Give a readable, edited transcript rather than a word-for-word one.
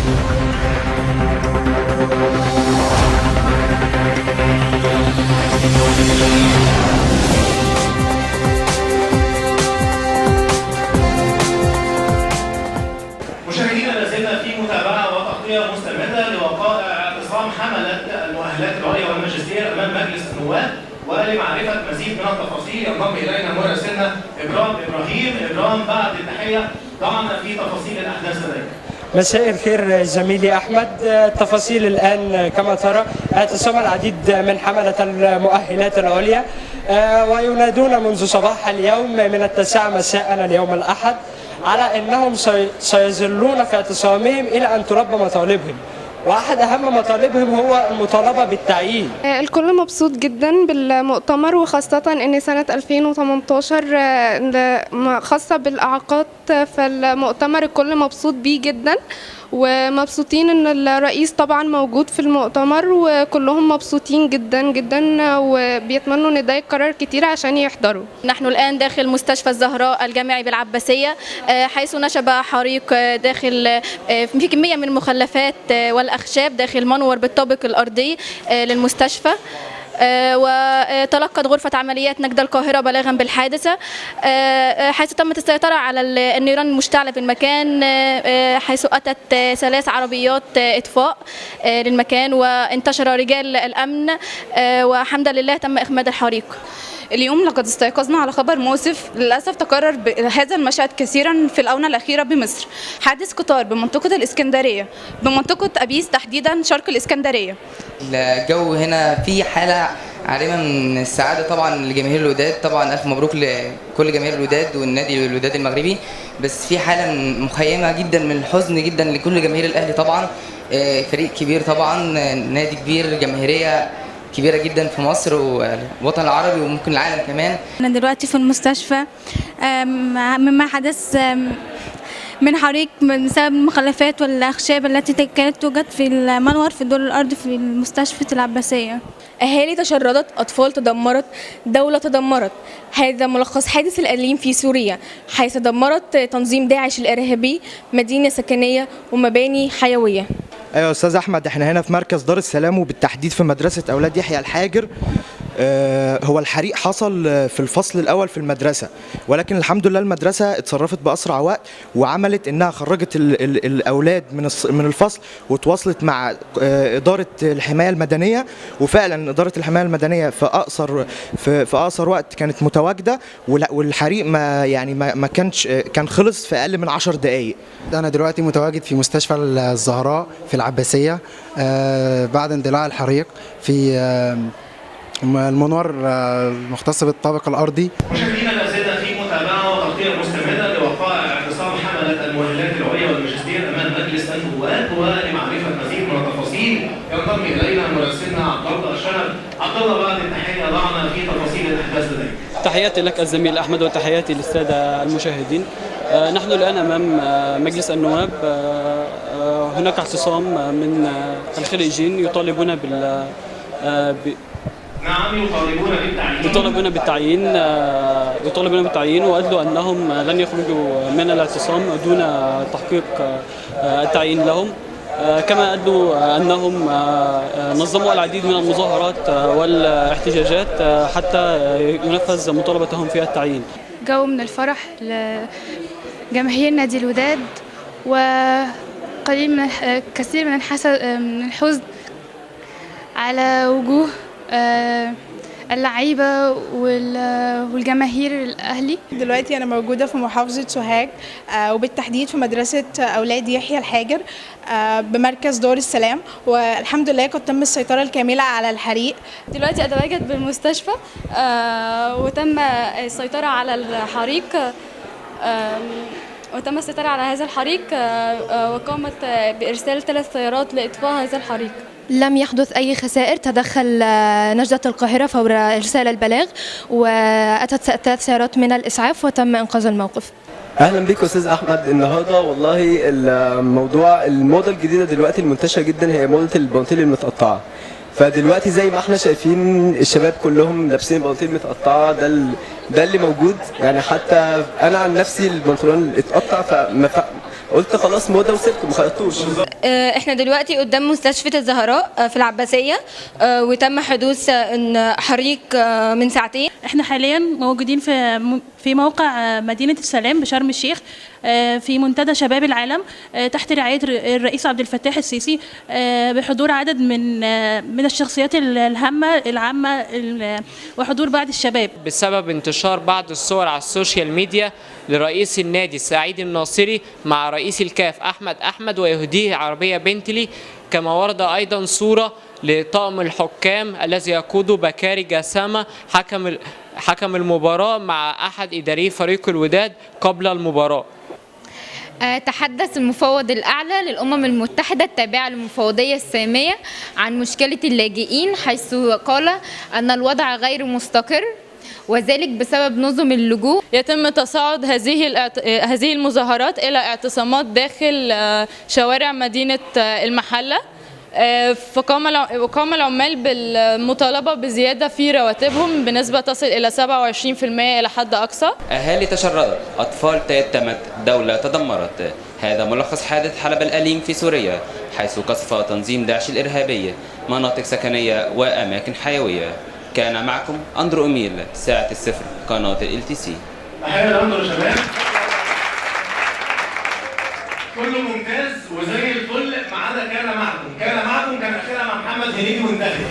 مشاهدينا لازلنا في متابعه وتغطيه مستمره لوقائع اعتصام حمله المؤهلات العليا والماجستير امام مجلس النواب، ولمعرفه مزيد من التفاصيل ينضم الينا مراسلنا ابراهيم. بعد التحيه ضعنا في تفاصيل الاحداث لديك. مساء الخير زميلي أحمد. التفاصيل الآن كما ترى اعتصام العديد من حملة المؤهلات العليا وينادون منذ صباح اليوم من 9 مساء اليوم الأحد على أنهم سيظلون في اعتصامهم إلى أن تلبى مطالبهم، واحد اهم مطالبهم هو المطالبه بالتعيين. الكل مبسوط جدا بالمؤتمر، وخاصه ان سنه 2018 خاصه بالاعاقات، فالمؤتمر الكل مبسوط بيه جدا، ومبسوطين ان الرئيس طبعا موجود في المؤتمر، وكلهم مبسوطين جدا جدا وبيتمنوا ان ده يتكرر كتير عشان يحضروا. نحن الان داخل مستشفى الزهراء الجامعي بالعباسيه، حيث نشب حريق داخل في كميه من المخلفات والاخشاب داخل منور بالطابق الارضي للمستشفى، وتلقت غرفة عمليات نجدة القاهرة بلاغا بالحادثة، حيث تمت السيطرة على النيران المشتعلة في المكان، حيث أتت 3 عربيات إطفاء للمكان، وانتشر رجال الأمن، وحمدا لله تم إخماد الحريق. اليوم لقد استيقظنا على خبر مؤسف. للأسف تكرر هذا المشهد كثيرا في الآونة الأخيرة بمصر. حادث قطار بمنطقة الإسكندرية، بمنطقة أبيس تحديدا شرق الإسكندرية. الجو هنا في حالة عارمة من السعادة طبعا لجماهير الوداد، طبعا ألف مبروك لكل جماهير الوداد والنادي الوداد المغربي، بس في حالة مخيمة جدا من الحزن جدا لكل جماهير الأهلي طبعا، فريق كبير طبعا، نادي كبير، جماهيرية كبيرة جدا في مصر والوطن العربي وممكن العالم كمان. أنا دلوقتي في المستشفى مما حدث من حريق بسبب المخلفات والأخشاب التي كانت توجد في المنور في الدور الأرضي في مستشفى العباسية. أهالي تشردت، أطفال تدمرت، دولة تدمرت. هذا ملخص حادث الأليم في سوريا، حيث دمرت تنظيم داعش الإرهابي مدينة سكنية ومباني حيوية. ايوه استاذ احمد، احنا هنا في مركز دار السلام وبالتحديد في مدرسه اولاد يحيى الحاجر. هو الحريق حصل في الفصل الاول في المدرسه، ولكن الحمد لله المدرسه اتصرفت باسرع وقت وعملت انها خرجت الاولاد من الفصل وتواصلت مع اداره الحمايه المدنيه، وفعلا اداره الحمايه المدنيه في اقصر وقت كانت متواجده، والحريق ما كان خلص في اقل من 10 دقائق. انا دلوقتي متواجد في مستشفى الزهراء في العباسيه بعد اندلاع الحريق في المنور المختص بالطابق الارضي. مشاهدينا لازلنا في متابعه وتغطيه مستمره لوقائع اعتصام حمله المؤهلات العليا والماجستير امام مجلس النواب، ولمعرفه مزيد من التفاصيل ينضم الينا مراسلنا عبد الله شنب. عبد الله، بعد التحيه ضعنا في تفاصيل الاحداث لديك. تحياتي لك الزميل احمد وتحياتي للساده المشاهدين. نحن الان امام مجلس النواب، هناك اعتصام من الخريجين يطالبون يطالبون بالتعيين، وأدلوا أنهم لن يخرجوا من الاعتصام دون تحقيق التعيين لهم. كما أدلوا أنهم نظموا العديد من المظاهرات والاحتجاجات حتى ينفذ مطالبتهم في التعيين. جو من الفرح لجماهير نادي الوداد، وقليل من كثير من الحزن على وجوه اللعيبة والجماهير الأهلي. دلوقتي أنا موجودة في محافظة سوهاج، وبالتحديد في مدرسة أولاد يحيى الحاجر بمركز دار السلام، والحمد لله قد تم السيطرة الكاملة على الحريق. دلوقتي أتواجد بالمستشفى، وتم السيطرة على الحريق، هذا الحريق، وقامت بإرسال 3 سيارات لإطفاء هذا الحريق. لم يحدث أي خسائر. تدخل نجدة القاهرة فور إرسال البلاغ، وأتت 3 سيارات من الإسعاف وتم إنقاذ الموقف. اهلا بك استاذ احمد. النهارده والله الموضه الجديده دلوقتي المنتشره جدا هي موضه البناطيل المتقطعه. فدلوقتي زي ما احنا شايفين الشباب كلهم لابسين بناطيل متقطعه، ده ده اللي موجود. يعني حتى انا عن نفسي البنطلون اتقطع قلت خلاص موضه وسبته ما خلطتوش. احنا دلوقتي قدام مستشفى الزهراء في العباسية، وتم حدوث حريق من ساعتين. احنا حاليا موجودين في موقع مدينة السلام بشرم الشيخ، في منتدى شباب العالم تحت رعاية الرئيس عبد الفتاح السيسي، بحضور عدد من الشخصيات العامة وحضور بعض الشباب. بسبب انتشار بعض الصور على السوشيال ميديا لرئيس النادي سعيد الناصري مع رئيس الكاف أحمد ويهديه عربية بنتلي، كما ورد أيضا صورة لطاقم الحكام الذي يقوده بكاري جسامة حكم المباراة مع أحد إداري فريق الوداد قبل المباراة. تحدث المفوض الأعلى للأمم المتحدة التابعة للمفوضية السامية عن مشكلة اللاجئين، حيث قال أن الوضع غير مستقر وذلك بسبب نظم اللجوء. يتم تصاعد هذه المظاهرات إلى اعتصامات داخل شوارع مدينة المحلة، وقام العمال بالمطالبة بزيادة في رواتبهم بنسبة تصل إلى 27% إلى حد أقصى. أهالي تشردت، أطفال تيتمت، دولة تدمرت. هذا ملخص حادث حلب الأليم في سوريا، حيث قصف تنظيم داعش الإرهابي مناطق سكنية وأماكن حيوية. كان معكم أندرو أميل، ساعة الصفر، قناة LTC. أحيانا أندرو شباب كله ممتاز وزي الفل ما عدا كان معكم كان أخيرا مع محمد هنيدي وانتهى.